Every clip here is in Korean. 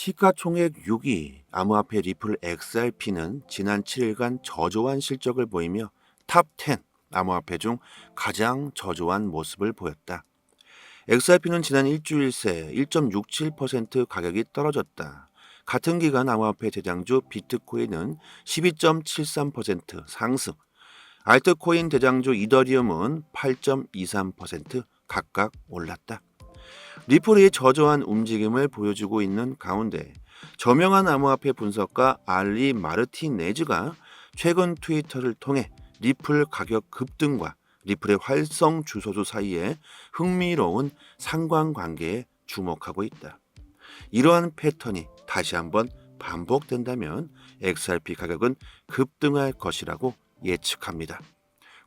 시가총액 6위 암호화폐 리플 XRP는 지난 7일간 저조한 실적을 보이며 탑 10 암호화폐 중 가장 저조한 모습을 보였다. XRP는 지난 일주일 새 1.67% 가격이 떨어졌다. 같은 기간 암호화폐 대장주 비트코인은 12.73% 상승, 알트코인 대장주 이더리움은 8.23% 각각 올랐다. 리플이 저조한 움직임을 보여주고 있는 가운데 저명한 암호화폐 분석가 알리 마르티네즈가 최근 트위터를 통해 리플 가격 급등과 리플의 활성 주소주 사이에 흥미로운 상관관계에 주목하고 있다. 이러한 패턴이 다시 한번 반복된다면 XRP 가격은 급등할 것이라고 예측합니다.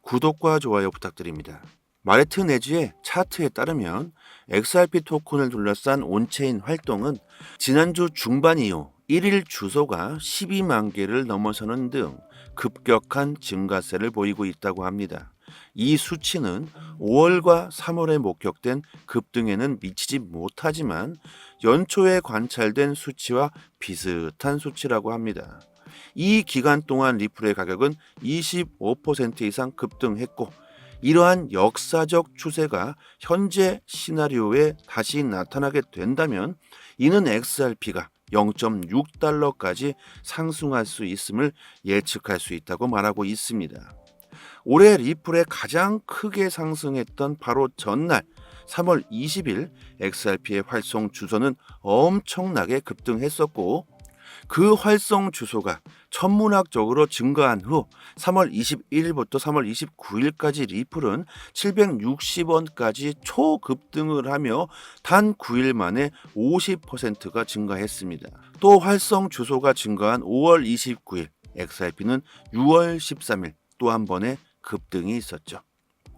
구독과 좋아요 부탁드립니다. 마르티네즈의 차트에 따르면 XRP 토큰을 둘러싼 온체인 활동은 지난주 중반 이후 1일 주소가 12만 개를 넘어서는 등 급격한 증가세를 보이고 있다고 합니다. 이 수치는 5월과 3월에 목격된 급등에는 미치지 못하지만 연초에 관찰된 수치와 비슷한 수치라고 합니다. 이 기간 동안 리플의 가격은 25% 이상 급등했고 이러한 역사적 추세가 현재 시나리오에 다시 나타나게 된다면 이는 XRP가 0.6달러까지 상승할 수 있음을 예측할 수 있다고 말하고 있습니다. 올해 리플에 가장 크게 상승했던 바로 전날 3월 20일 XRP의 활성 주소는 엄청나게 급등했었고 그 활성 주소가 천문학적으로 증가한 후 3월 21일부터 3월 29일까지 리플은 760원까지 초급등을 하며 단 9일 만에 50%가 증가했습니다. 또 활성 주소가 증가한 5월 29일 XRP는 6월 13일 또 한 번의 급등이 있었죠.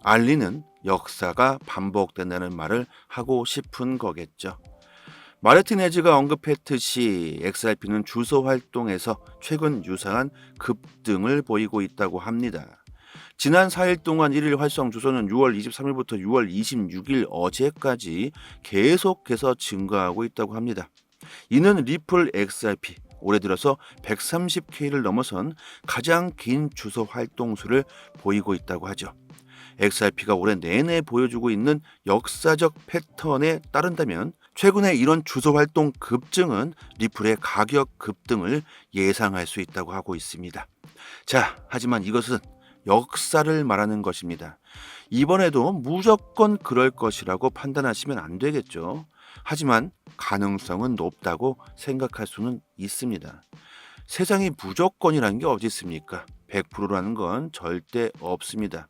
알리는 역사가 반복된다는 말을 하고 싶은 거겠죠. 마르티네즈가 언급했듯이 XRP는 주소 활동에서 최근 유사한 급등을 보이고 있다고 합니다. 지난 4일 동안 1일 활성 주소는 6월 23일부터 6월 26일 어제까지 계속해서 증가하고 있다고 합니다. 이는 리플 XRP 올해 들어서 130K를 넘어선 가장 긴 주소 활동수를 보이고 있다고 하죠. XRP가 올해 내내 보여주고 있는 역사적 패턴에 따른다면 최근에 이런 주소 활동 급증은 리플의 가격 급등을 예상할 수 있다고 하고 있습니다. 자, 하지만 이것은 역사를 말하는 것입니다. 이번에도 무조건 그럴 것이라고 판단하시면 안 되겠죠. 하지만 가능성은 높다고 생각할 수는 있습니다. 세상이 무조건이라는 게 어디 있습니까? 100%라는 건 절대 없습니다.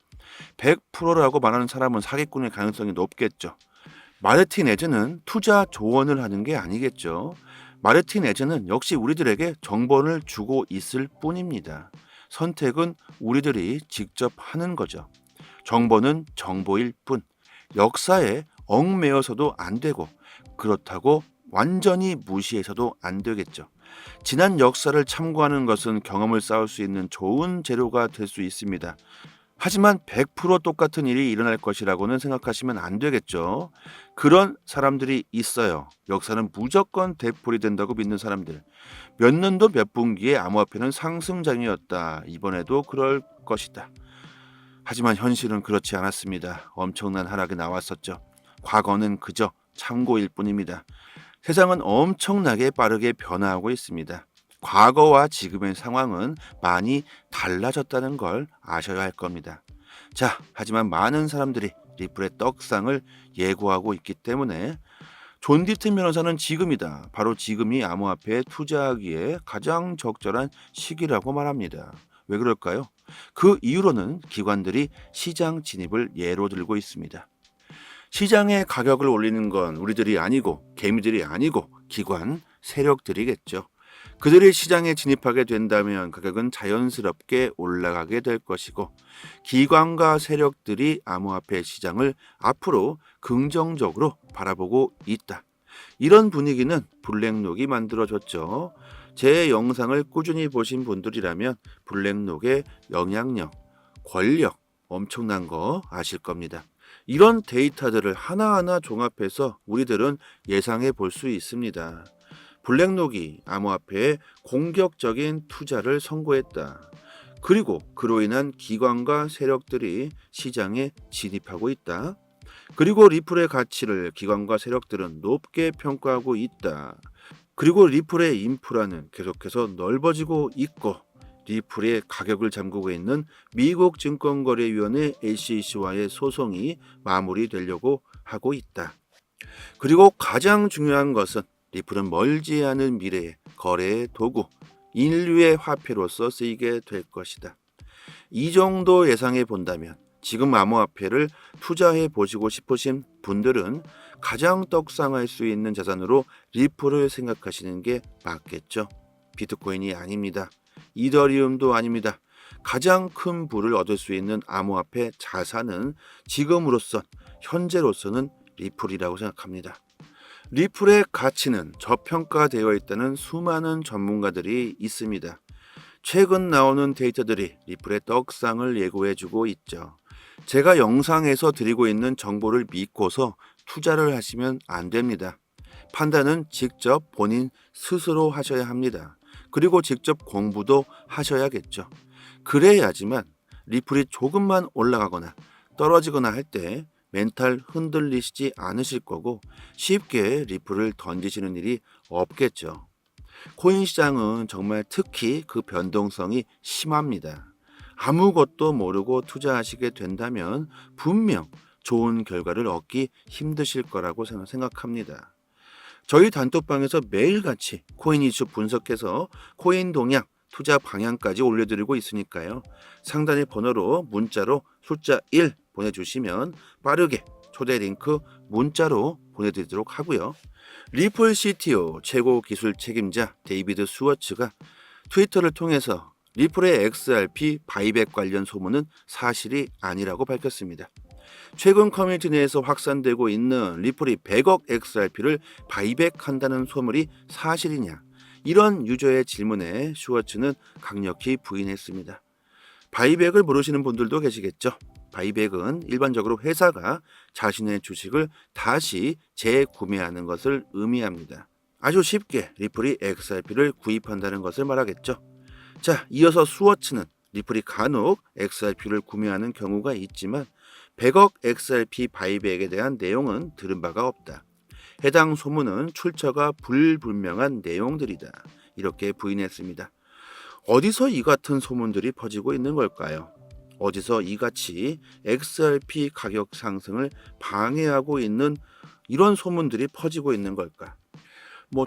100%라고 말하는 사람은 사기꾼의 가능성이 높겠죠. 마르티네즈는 투자 조언을 하는 게 아니겠죠. 마르티네즈는 역시 우리들에게 정보를 주고 있을 뿐입니다. 선택은 우리들이 직접 하는 거죠. 정보는 정보일 뿐. 역사에 얽매여서도 안 되고 그렇다고 완전히 무시해서도 안 되겠죠. 지난 역사를 참고하는 것은 경험을 쌓을 수 있는 좋은 재료가 될 수 있습니다. 하지만 100% 똑같은 일이 일어날 것이라고는 생각하시면 안 되겠죠. 그런 사람들이 있어요. 역사는 무조건 되풀이 된다고 믿는 사람들. 몇 년도 몇 분기에 암호화폐는 상승장이었다. 이번에도 그럴 것이다. 하지만 현실은 그렇지 않았습니다. 엄청난 하락이 나왔었죠. 과거는 그저 참고일 뿐입니다. 세상은 엄청나게 빠르게 변화하고 있습니다. 과거와 지금의 상황은 많이 달라졌다는 걸 아셔야 할 겁니다. 자, 하지만 많은 사람들이 리플의 떡상을 예고하고 있기 때문에 존 디튼 변호사는 지금이다. 바로 지금이 암호화폐에 투자하기에 가장 적절한 시기라고 말합니다. 왜 그럴까요? 그 이유로는 기관들이 시장 진입을 예로 들고 있습니다. 시장의 가격을 올리는 건 우리들이 아니고 개미들이 아니고 기관, 세력들이겠죠. 그들이 시장에 진입하게 된다면 가격은 자연스럽게 올라가게 될 것이고 기관과 세력들이 암호화폐 시장을 앞으로 긍정적으로 바라보고 있다. 이런 분위기는 블랙록이 만들어줬죠. 제 영상을 꾸준히 보신 분들이라면 블랙록의 영향력, 권력 엄청난 거 아실 겁니다. 이런 데이터들을 하나하나 종합해서 우리들은 예상해 볼 수 있습니다. 블랙록이 암호화폐에 공격적인 투자를 선고했다. 그리고 그로 인한 기관과 세력들이 시장에 진입하고 있다. 그리고 리플의 가치를 기관과 세력들은 높게 평가하고 있다. 그리고 리플의 인프라는 계속해서 넓어지고 있고 리플의 가격을 잠그고 있는 미국 증권거래위원회 SEC와의 소송이 마무리되려고 하고 있다. 그리고 가장 중요한 것은 리플은 멀지 않은 미래의 거래의 도구, 인류의 화폐로서 쓰이게 될 것이다. 이 정도 예상해 본다면 지금 암호화폐를 투자해 보시고 싶으신 분들은 가장 떡상할 수 있는 자산으로 리플을 생각하시는 게 맞겠죠. 비트코인이 아닙니다. 이더리움도 아닙니다. 가장 큰 부를 얻을 수 있는 암호화폐 자산은 지금으로선 현재로서는 리플이라고 생각합니다. 리플의 가치는 저평가되어 있다는 수많은 전문가들이 있습니다. 최근 나오는 데이터들이 리플의 떡상을 예고해주고 있죠. 제가 영상에서 드리고 있는 정보를 믿고서 투자를 하시면 안 됩니다. 판단은 직접 본인 스스로 하셔야 합니다. 그리고 직접 공부도 하셔야겠죠. 그래야지만 리플이 조금만 올라가거나 떨어지거나 할 때 멘탈 흔들리시지 않으실 거고 쉽게 리플을 던지시는 일이 없겠죠. 코인 시장은 정말 특히 그 변동성이 심합니다. 아무것도 모르고 투자하시게 된다면 분명 좋은 결과를 얻기 힘드실 거라고 저는 생각합니다. 저희 단톡방에서 매일같이 코인 이슈 분석해서 코인 동향, 투자 방향까지 올려드리고 있으니까요. 상단의 번호로 문자로 숫자 1 보내주시면 빠르게 초대 링크 문자로 보내드리도록 하고요. 리플 CTO 최고 기술 책임자 데이비드 스워츠가 트위터를 통해서 리플의 XRP 바이백 관련 소문은 사실이 아니라고 밝혔습니다. 최근 커뮤니티 내에서 확산되고 있는 리플이 100억 XRP를 바이백한다는 소문이 사실이냐? 이런 유저의 질문에 슈워츠는 강력히 부인했습니다. 바이백을 모르시는 분들도 계시겠죠. 바이백은 일반적으로 회사가 자신의 주식을 다시 재구매하는 것을 의미합니다. 아주 쉽게 리플이 XRP를 구입한다는 것을 말하겠죠. 자, 이어서 스워츠는 리플이 간혹 XRP를 구매하는 경우가 있지만 100억 XRP 바이백에 대한 내용은 들은 바가 없다. 해당 소문은 출처가 불분명한 내용들이다. 이렇게 부인했습니다. 어디서 이 같은 소문들이 퍼지고 있는 걸까요? 어디서 이같이 XRP 가격 상승을 방해하고 있는 이런 소문들이 퍼지고 있는 걸까?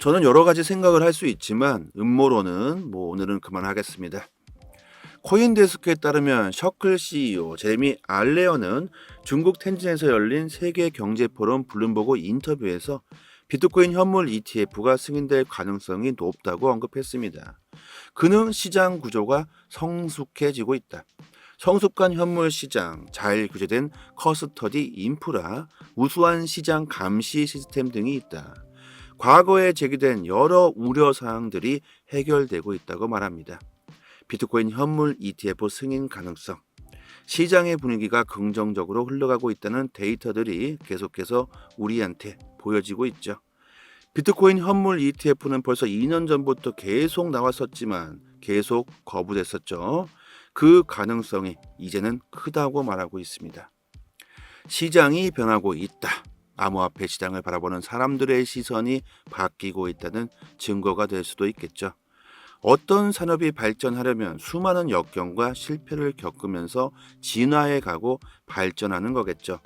저는 여러 가지 생각을 할 수 있지만 음모론은 오늘은 그만하겠습니다. 코인데스크에 따르면 셔클 CEO 제레미 알레어는 중국 텐진에서 열린 세계경제포럼 블룸버그 인터뷰에서 비트코인 현물 ETF가 승인될 가능성이 높다고 언급했습니다. 그는 시장 구조가 성숙해지고 있다. 성숙한 현물 시장, 잘 규제된 커스터디 인프라, 우수한 시장 감시 시스템 등이 있다. 과거에 제기된 여러 우려 사항들이 해결되고 있다고 말합니다. 비트코인 현물 ETF 승인 가능성, 시장의 분위기가 긍정적으로 흘러가고 있다는 데이터들이 계속해서 우리한테 보여지고 있죠. 비트코인 현물 ETF는 벌써 2년 전부터 계속 나왔었지만 계속 거부됐었죠. 그 가능성이 이제는 크다고 말하고 있습니다. 시장이 변하고 있다. 암호화폐 시장을 바라보는 사람들의 시선이 바뀌고 있다는 증거가 될 수도 있겠죠. 어떤 산업이 발전하려면 수많은 역경과 실패를 겪으면서 진화해 가고 발전하는 거겠죠.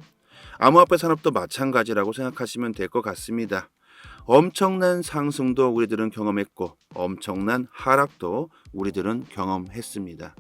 암호화폐 산업도 마찬가지라고 생각하시면 될 것 같습니다. 엄청난 상승도 우리들은 경험했고 엄청난 하락도 우리들은 경험했습니다.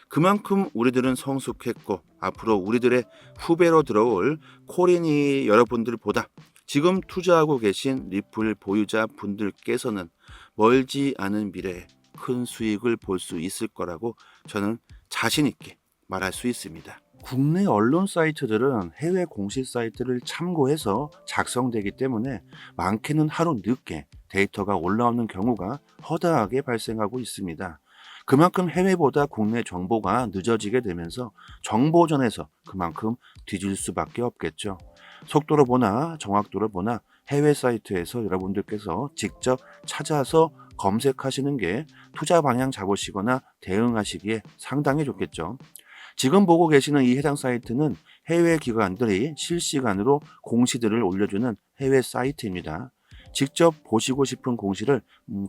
그만큼 우리들은 성숙했고 앞으로 우리들의 후배로 들어올 코린이 여러분들보다 지금 투자하고 계신 리플 보유자 분들께서는 멀지 않은 미래에 큰 수익을 볼 수 있을 거라고 저는 자신 있게 말할 수 있습니다. 국내 언론 사이트들은 해외 공식 사이트를 참고해서 작성되기 때문에 많게는 하루 늦게 데이터가 올라오는 경우가 허다하게 발생하고 있습니다. 그만큼 해외보다 국내 정보가 늦어지게 되면서 정보전에서 그만큼 뒤질 수밖에 없겠죠. 속도로 보나 정확도로 보나 해외 사이트에서 여러분들께서 직접 찾아서 검색하시는 게 투자 방향 잡으시거나 대응하시기에 상당히 좋겠죠. 지금 보고 계시는 이 해당 사이트는 해외 기관들이 실시간으로 공시들을 올려주는 해외 사이트입니다. 직접 보시고 싶은 공시를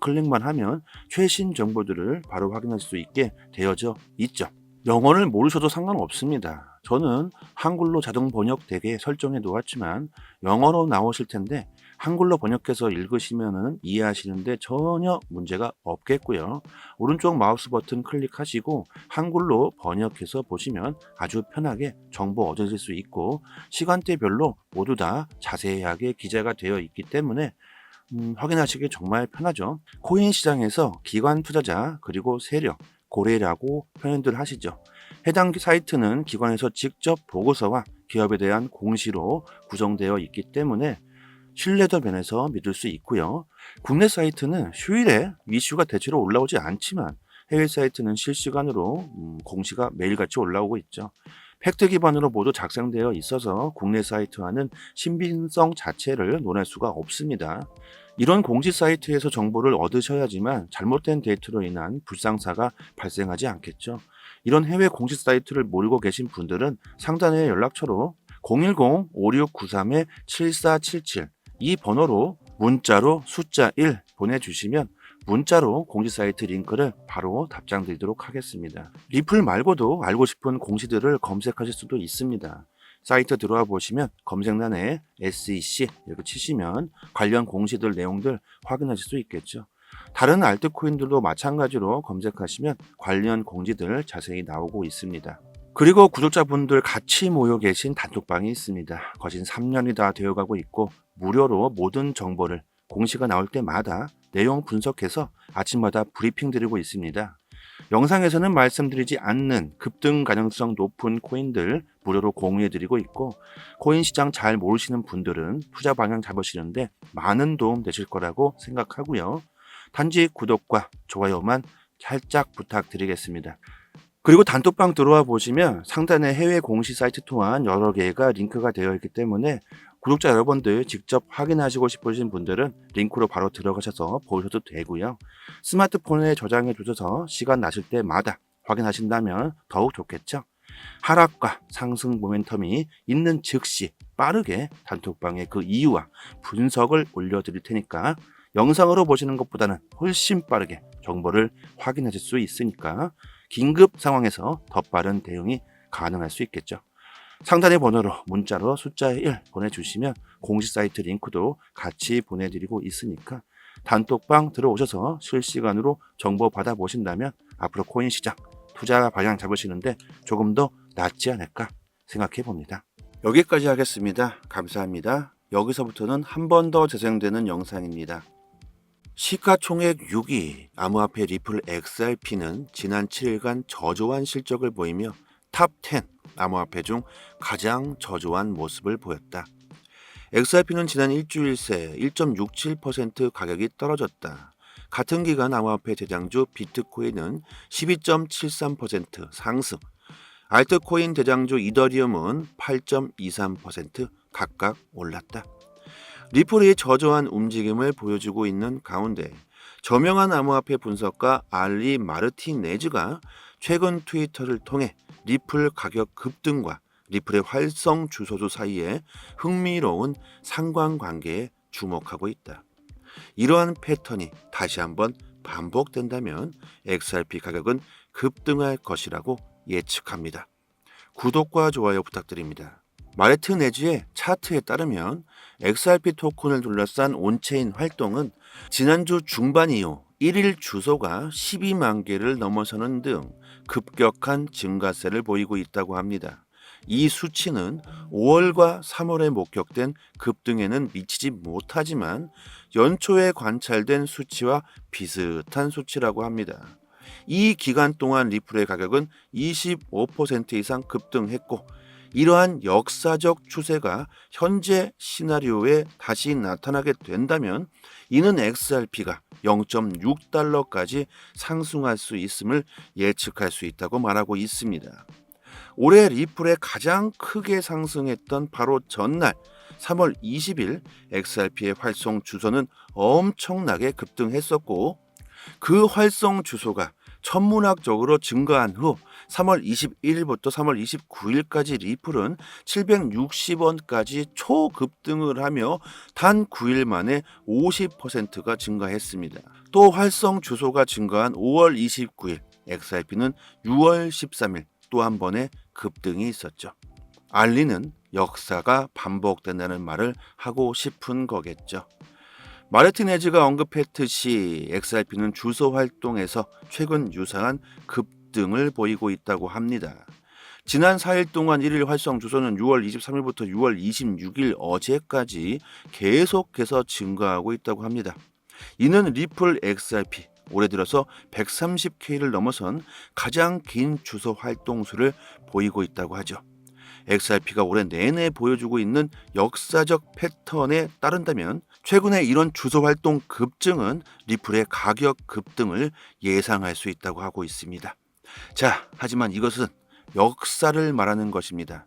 클릭만 하면 최신 정보들을 바로 확인할 수 있게 되어져 있죠. 영어를 모르셔도 상관없습니다. 저는 한글로 자동 번역되게 설정해 놓았지만 영어로 나오실 텐데 한글로 번역해서 읽으시면 이해하시는데 전혀 문제가 없겠고요. 오른쪽 마우스 버튼 클릭하시고 한글로 번역해서 보시면 아주 편하게 정보 얻으실 수 있고 시간대별로 모두 다 자세하게 기재가 되어 있기 때문에 확인하시기 정말 편하죠. 코인 시장에서 기관 투자자 그리고 세력, 고래라고 표현들 하시죠. 해당 사이트는 기관에서 직접 보고서와 기업에 대한 공시로 구성되어 있기 때문에 신뢰도 면에서 믿을 수 있고요. 국내 사이트는 휴일에 이슈가 대체로 올라오지 않지만 해외 사이트는 실시간으로 공시가 매일같이 올라오고 있죠. 팩트 기반으로 모두 작성되어 있어서 국내 사이트와는 신빙성 자체를 논할 수가 없습니다. 이런 공시 사이트에서 정보를 얻으셔야지만 잘못된 데이터로 인한 불상사가 발생하지 않겠죠. 이런 해외 공시 사이트를 모르고 계신 분들은 상단의 연락처로 010-5693-7477 이 번호로 문자로 숫자 1 보내주시면 문자로 공시 사이트 링크를 바로 답장 드리도록 하겠습니다. 리플 말고도 알고 싶은 공시들을 검색하실 수도 있습니다. 사이트 들어와 보시면 검색란에 SEC 이렇게 치시면 관련 공시들 내용들 확인하실 수 있겠죠. 다른 알트코인들도 마찬가지로 검색하시면 관련 공지들 자세히 나오고 있습니다. 그리고 구독자분들 같이 모여 계신 단톡방이 있습니다. 거진 3년이 다 되어가고 있고 무료로 모든 정보를 공시가 나올 때마다 내용 분석해서 아침마다 브리핑 드리고 있습니다. 영상에서는 말씀드리지 않는 급등 가능성 높은 코인들 무료로 공유해드리고 있고 코인 시장 잘 모르시는 분들은 투자 방향 잡으시는데 많은 도움 되실 거라고 생각하고요. 단지 구독과 좋아요만 살짝 부탁드리겠습니다. 그리고 단톡방 들어와 보시면 상단에 해외 공시 사이트 또한 여러 개가 링크가 되어 있기 때문에 구독자 여러분들 직접 확인하시고 싶으신 분들은 링크로 바로 들어가셔서 보셔도 되고요. 스마트폰에 저장해 두셔서 시간 나실 때마다 확인하신다면 더욱 좋겠죠. 하락과 상승 모멘텀이 있는 즉시 빠르게 단톡방에 그 이유와 분석을 올려드릴 테니까 영상으로 보시는 것보다는 훨씬 빠르게 정보를 확인하실 수 있으니까 긴급 상황에서 더 빠른 대응이 가능할 수 있겠죠. 상단의 번호로 문자로 숫자 1 보내주시면 공시 사이트 링크도 같이 보내드리고 있으니까 단톡방 들어오셔서 실시간으로 정보 받아보신다면 앞으로 코인 시장 투자 방향 잡으시는데 조금 더 낫지 않을까 생각해 봅니다. 여기까지 하겠습니다. 감사합니다. 여기서부터는 한 번 더 재생되는 영상입니다. 시가총액 6위 암호화폐 리플 XRP는 지난 7일간 저조한 실적을 보이며 탑10 암호화폐 중 가장 저조한 모습을 보였다. XRP는 지난 일주일 새 1.67% 가격이 떨어졌다. 같은 기간 암호화폐 대장주 비트코인은 12.73% 상승, 알트코인 대장주 이더리움은 8.23% 각각 올랐다. 리플이 저조한 움직임을 보여주고 있는 가운데 저명한 암호화폐 분석가 알리 마르티네즈가 최근 트위터를 통해 리플 가격 급등과 리플의 활성 주소주 사이에 흥미로운 상관관계에 주목하고 있다. 이러한 패턴이 다시 한번 반복된다면 XRP 가격은 급등할 것이라고 예측합니다. 구독과 좋아요 부탁드립니다. 마르티네즈의 차트에 따르면 XRP 토큰을 둘러싼 온체인 활동은 지난주 중반 이후 1일 주소가 12만 개를 넘어서는 등 급격한 증가세를 보이고 있다고 합니다. 이 수치는 5월과 3월에 목격된 급등에는 미치지 못하지만 연초에 관찰된 수치와 비슷한 수치라고 합니다. 이 기간 동안 리플의 가격은 25% 이상 급등했고 이러한 역사적 추세가 현재 시나리오에 다시 나타나게 된다면 이는 XRP가 0.6달러까지 상승할 수 있음을 예측할 수 있다고 말하고 있습니다. 올해 리플에 가장 크게 상승했던 바로 전날 3월 20일 XRP의 활성 주소는 엄청나게 급등했었고 그 활성 주소가 천문학적으로 증가한 후 3월 21일부터 3월 29일까지 리플은 760원까지 초급등을 하며 단 9일 만에 50%가 증가했습니다. 또 활성 주소가 증가한 5월 29일 XRP는 6월 13일 또 한 번의 급등이 있었죠. 알리는 역사가 반복된다는 말을 하고 싶은 거겠죠. 마르티네즈가 언급했듯이 XRP는 주소 활동에서 최근 유사한 급등을 보이고 있다고 합니다. 지난 4일 동안 1일 활성 주소는 6월 23일부터 6월 26일 어제까지 계속해서 증가하고 있다고 합니다. 이는 리플 XRP 올해 들어서 130K를 넘어선 가장 긴 주소 활동수를 보이고 있다고 하죠. XRP가 올해 내내 보여주고 있는 역사적 패턴에 따른다면 최근에 이런 주소 활동 급증은 리플의 가격 급등을 예상할 수 있다고 하고 있습니다. 자, 하지만 이것은 역사를 말하는 것입니다.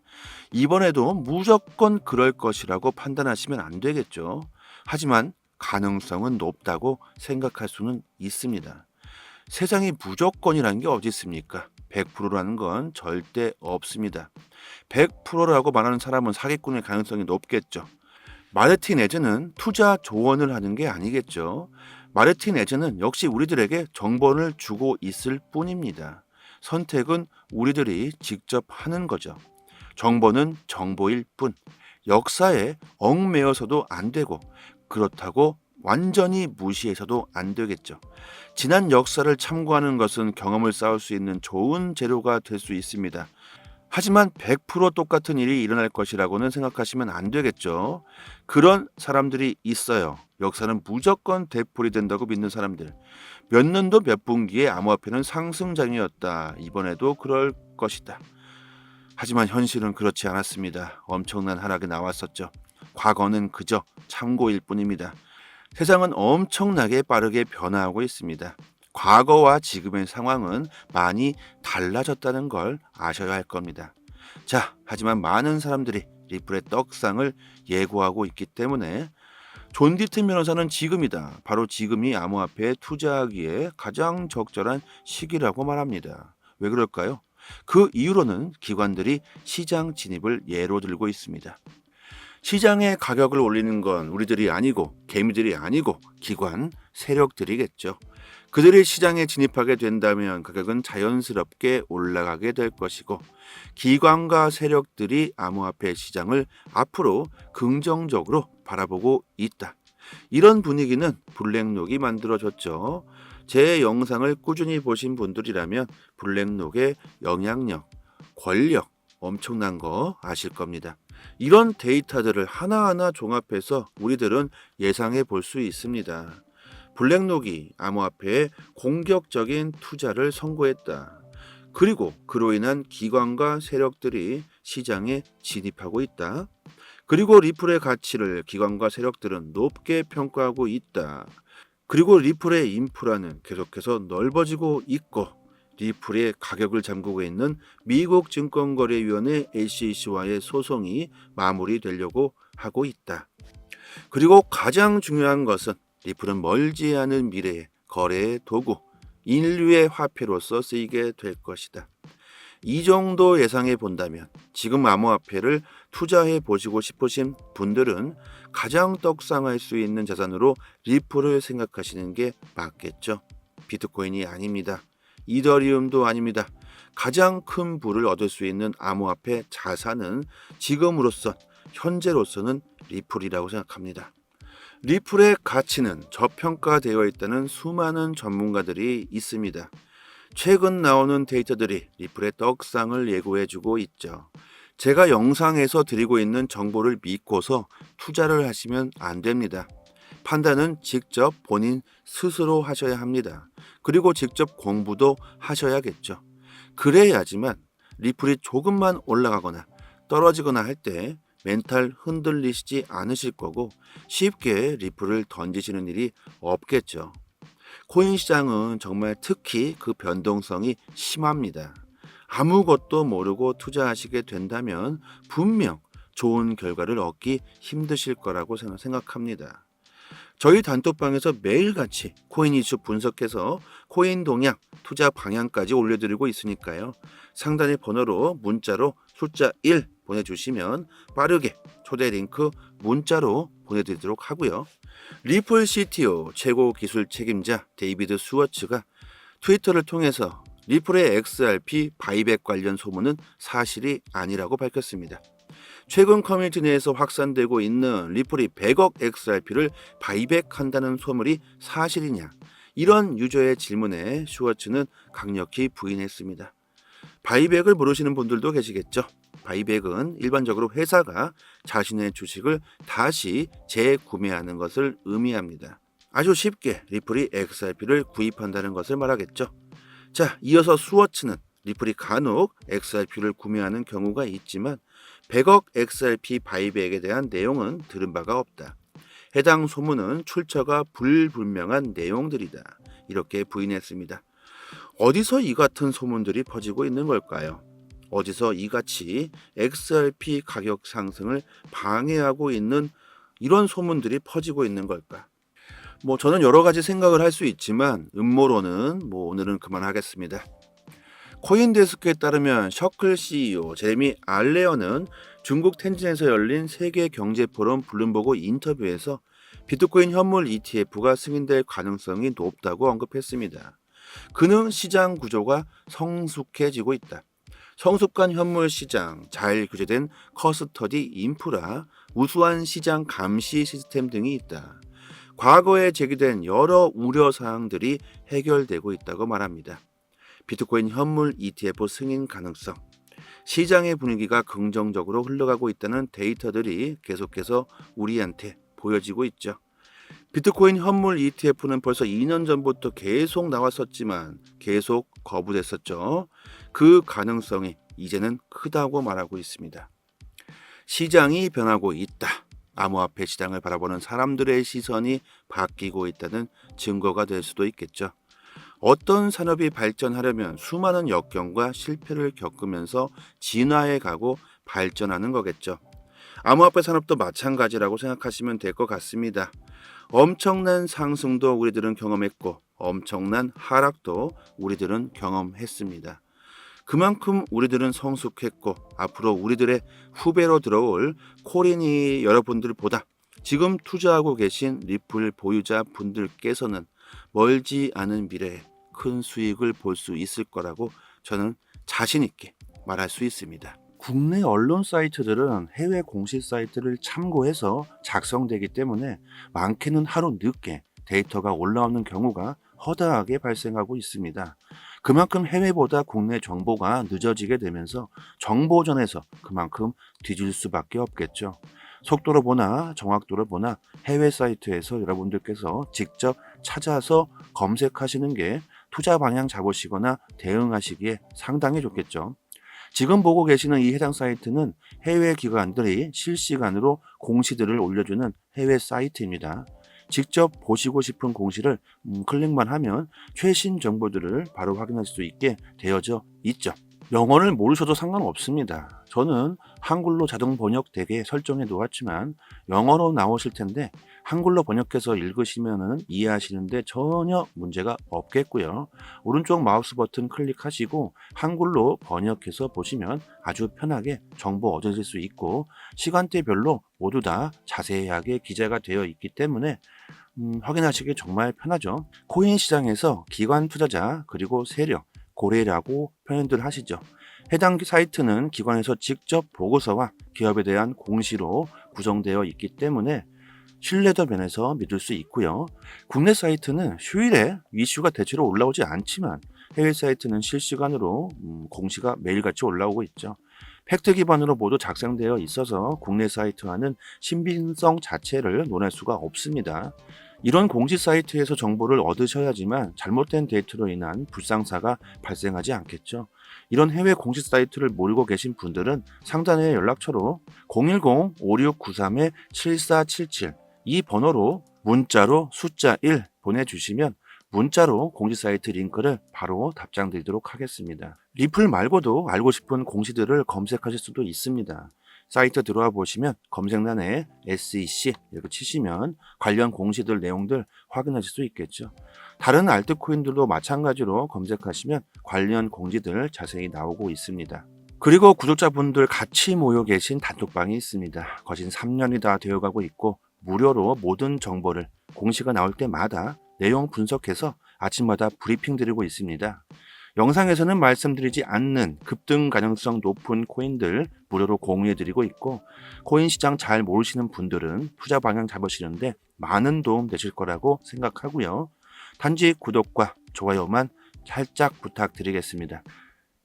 이번에도 무조건 그럴 것이라고 판단하시면 안 되겠죠. 하지만 가능성은 높다고 생각할 수는 있습니다. 세상에 무조건이라는 게 어디 있습니까? 100%라는 건 절대 없습니다. 100%라고 말하는 사람은 사기꾼일 가능성이 높겠죠. 마르티네즈는 투자 조언을 하는 게 아니겠죠. 마르티네즈는 역시 우리들에게 정보를 주고 있을 뿐입니다. 선택은 우리들이 직접 하는 거죠. 정보는 정보일 뿐. 역사에 얽매여서도 안 되고 그렇다고 완전히 무시해서도 안 되겠죠. 지난 역사를 참고하는 것은 경험을 쌓을 수 있는 좋은 재료가 될 수 있습니다. 하지만 100% 똑같은 일이 일어날 것이라고는 생각하시면 안 되겠죠. 그런 사람들이 있어요. 역사는 무조건 되풀이 된다고 믿는 사람들. 몇 년도 몇 분기에 암호화폐는 상승장이었다. 이번에도 그럴 것이다. 하지만 현실은 그렇지 않았습니다. 엄청난 하락이 나왔었죠. 과거는 그저 참고일 뿐입니다. 세상은 엄청나게 빠르게 변화하고 있습니다. 과거와 지금의 상황은 많이 달라졌다는 걸 아셔야 할 겁니다. 자, 하지만 많은 사람들이 리플의 떡상을 예고하고 있기 때문에 존 디튼 변호사는 지금이다. 바로 지금이 암호화폐에 투자하기에 가장 적절한 시기라고 말합니다. 왜 그럴까요? 그 이유로는 기관들이 시장 진입을 예로 들고 있습니다. 시장의 가격을 올리는 건 우리들이 아니고 개미들이 아니고 기관, 세력들이겠죠. 그들이 시장에 진입하게 된다면 가격은 자연스럽게 올라가게 될 것이고 기관과 세력들이 암호화폐 시장을 앞으로 긍정적으로 바라보고 있다. 이런 분위기는 블랙록이 만들어졌죠. 제 영상을 꾸준히 보신 분들이라면 블랙록의 영향력, 권력 엄청난 거 아실 겁니다. 이런 데이터들을 하나하나 종합해서 우리들은 예상해 볼 수 있습니다. 블랙록이 암호화폐에 공격적인 투자를 선고했다. 그리고 그로 인한 기관과 세력들이 시장에 진입하고 있다. 그리고 리플의 가치를 기관과 세력들은 높게 평가하고 있다. 그리고 리플의 인프라는 계속해서 넓어지고 있고 리플의 가격을 잠그고 있는 미국 증권거래위원회 SEC와의 소송이 마무리되려고 하고 있다. 그리고 가장 중요한 것은 리플은 멀지 않은 미래의 거래의 도구, 인류의 화폐로서 쓰이게 될 것이다. 이 정도 예상해 본다면 지금 암호화폐를 투자해 보시고 싶으신 분들은 가장 떡상할 수 있는 자산으로 리플을 생각하시는 게 맞겠죠. 비트코인이 아닙니다. 이더리움도 아닙니다. 가장 큰 부를 얻을 수 있는 암호화폐 자산은 지금으로선 현재로서는 리플이라고 생각합니다. 리플의 가치는 저평가되어 있다는 수많은 전문가들이 있습니다. 최근 나오는 데이터들이 리플의 떡상을 예고해주고 있죠. 제가 영상에서 드리고 있는 정보를 믿고서 투자를 하시면 안 됩니다. 판단은 직접 본인 스스로 하셔야 합니다. 그리고 직접 공부도 하셔야겠죠. 그래야지만 리플이 조금만 올라가거나 떨어지거나 할 때 멘탈 흔들리시지 않으실 거고 쉽게 리플을 던지시는 일이 없겠죠. 코인 시장은 정말 특히 그 변동성이 심합니다. 아무것도 모르고 투자하시게 된다면 분명 좋은 결과를 얻기 힘드실 거라고 생각합니다. 저희 단톡방에서 매일같이 코인 이슈 분석해서 코인 동향, 투자 방향까지 올려드리고 있으니까요. 상단의 번호로 문자로 숫자 1 보내주시면 빠르게 초대 링크 문자로 보내드리도록 하고요. 리플 CTO 최고 기술 책임자 데이비드 스워츠가 트위터를 통해서 리플의 XRP 바이백 관련 소문은 사실이 아니라고 밝혔습니다. 최근 커뮤니티 내에서 확산되고 있는 리플이 100억 XRP를 바이백한다는 소문이 사실이냐? 이런 유저의 질문에 슈워츠는 강력히 부인했습니다. 바이백을 모르시는 분들도 계시겠죠? 바이백은 일반적으로 회사가 자신의 주식을 다시 재구매하는 것을 의미합니다. 아주 쉽게 리플이 XRP를 구입한다는 것을 말하겠죠. 자, 이어서 슈워츠는 리플이 간혹 XRP를 구매하는 경우가 있지만 100억 XRP 바이백에 대한 내용은 들은 바가 없다. 해당 소문은 출처가 불분명한 내용들이다. 이렇게 부인했습니다. 어디서 이 같은 소문들이 퍼지고 있는 걸까요? 어디서 이같이 XRP 가격 상승을 방해하고 있는 이런 소문들이 퍼지고 있는 걸까? 저는 여러 가지 생각을 할 수 있지만 음모론은 오늘은 그만하겠습니다. 코인데스크에 따르면 셔클 CEO 제레미 알레어는 중국 텐진에서 열린 세계경제포럼 블룸버그 인터뷰에서 비트코인 현물 ETF가 승인될 가능성이 높다고 언급했습니다. 그는 시장 구조가 성숙해지고 있다. 성숙한 현물 시장, 잘 규제된 커스터디 인프라, 우수한 시장 감시 시스템 등이 있다. 과거에 제기된 여러 우려사항들이 해결되고 있다고 말합니다. 비트코인 현물 ETF 승인 가능성, 시장의 분위기가 긍정적으로 흘러가고 있다는 데이터들이 계속해서 우리한테 보여지고 있죠. 비트코인 현물 ETF는 벌써 2년 전부터 계속 나왔었지만 계속 거부됐었죠. 그 가능성이 이제는 크다고 말하고 있습니다. 시장이 변하고 있다. 암호화폐 시장을 바라보는 사람들의 시선이 바뀌고 있다는 증거가 될 수도 있겠죠. 어떤 산업이 발전하려면 수많은 역경과 실패를 겪으면서 진화해 가고 발전하는 거겠죠. 암호화폐 산업도 마찬가지라고 생각하시면 될 것 같습니다. 엄청난 상승도 우리들은 경험했고 엄청난 하락도 우리들은 경험했습니다. 그만큼 우리들은 성숙했고 앞으로 우리들의 후배로 들어올 코린이 여러분들보다 지금 투자하고 계신 리플 보유자 분들께서는 멀지 않은 미래에 큰 수익을 볼 수 있을 거라고 저는 자신 있게 말할 수 있습니다. 국내 언론 사이트들은 해외 공식 사이트를 참고해서 작성되기 때문에 많게는 하루 늦게 데이터가 올라오는 경우가 허다하게 발생하고 있습니다. 그만큼 해외보다 국내 정보가 늦어지게 되면서 정보전에서 그만큼 뒤질 수밖에 없겠죠. 속도로 보나 정확도로 보나 해외 사이트에서 여러분들께서 직접 찾아서 검색하시는 게 투자 방향 잡으시거나 대응하시기에 상당히 좋겠죠. 지금 보고 계시는 이 해당 사이트는 해외 기관들이 실시간으로 공시들을 올려주는 해외 사이트입니다. 직접 보시고 싶은 공시를 클릭만 하면 최신 정보들을 바로 확인할 수 있게 되어져 있죠. 영어를 모르셔도 상관없습니다. 저는 한글로 자동 번역되게 설정해 놓았지만 영어로 나오실 텐데 한글로 번역해서 읽으시면 이해하시는데 전혀 문제가 없겠고요. 오른쪽 마우스 버튼 클릭하시고 한글로 번역해서 보시면 아주 편하게 정보 얻으실 수 있고 시간대별로 모두 다 자세하게 기재가 되어 있기 때문에 확인하시기 정말 편하죠. 코인 시장에서 기관 투자자 그리고 세력, 고래라고 표현들 하시죠. 해당 사이트는 기관에서 직접 보고서와 기업에 대한 공시로 구성되어 있기 때문에 신뢰도 면에서 믿을 수 있고요. 국내 사이트는 휴일에 이슈가 대체로 올라오지 않지만 해외 사이트는 실시간으로 공시가 매일같이 올라오고 있죠. 팩트 기반으로 모두 작성되어 있어서 국내 사이트와는 신빙성 자체를 논할 수가 없습니다. 이런 공시 사이트에서 정보를 얻으셔야지만 잘못된 데이터로 인한 불상사가 발생하지 않겠죠. 이런 해외 공시 사이트를 모르고 계신 분들은 상단의 연락처로 010-5693-7477 이 번호로 문자로 숫자 1 보내주시면 문자로 공시 사이트 링크를 바로 답장 드리도록 하겠습니다. 리플 말고도 알고 싶은 공시들을 검색하실 수도 있습니다. 사이트 들어와 보시면 검색란에 SEC 이렇게 치시면 관련 공시들 내용들 확인하실 수 있겠죠. 다른 알트코인들도 마찬가지로 검색하시면 관련 공지들 자세히 나오고 있습니다. 그리고 구독자분들 같이 모여 계신 단톡방이 있습니다. 거진 3년이 다 되어가고 있고 무료로 모든 정보를 공시가 나올 때마다 내용 분석해서 아침마다 브리핑 드리고 있습니다. 영상에서는 말씀드리지 않는 급등 가능성 높은 코인들 무료로 공유해드리고 있고, 코인 시장 잘 모르시는 분들은 투자 방향 잡으시는데 많은 도움 되실 거라고 생각하고요. 단지 구독과 좋아요만 살짝 부탁드리겠습니다.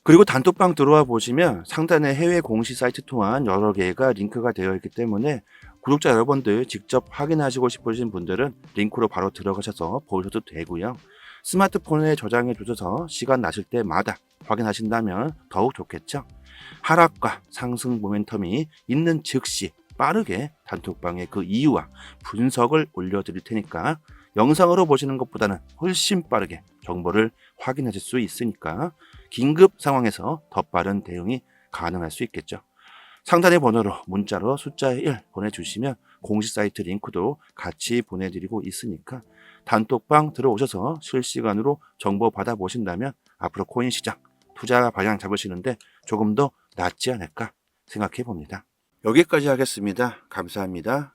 그리고 단톡방 들어와 보시면 상단에 해외 공시 사이트 또한 여러 개가 링크가 되어 있기 때문에 구독자 여러분들 직접 확인하시고 싶으신 분들은 링크로 바로 들어가셔서 보셔도 되고요. 스마트폰에 저장해 두셔서 시간 나실 때마다 확인하신다면 더욱 좋겠죠. 하락과 상승 모멘텀이 있는 즉시 빠르게 단톡방에 그 이유와 분석을 올려드릴 테니까 영상으로 보시는 것보다는 훨씬 빠르게 정보를 확인하실 수 있으니까 긴급 상황에서 더 빠른 대응이 가능할 수 있겠죠. 상단의 번호로 문자로 숫자 1 보내주시면 공식 사이트 링크도 같이 보내드리고 있으니까 단톡방 들어오셔서 실시간으로 정보 받아보신다면 앞으로 코인 시장 투자 방향 잡으시는데 조금 더 낫지 않을까 생각해 봅니다. 여기까지 하겠습니다. 감사합니다.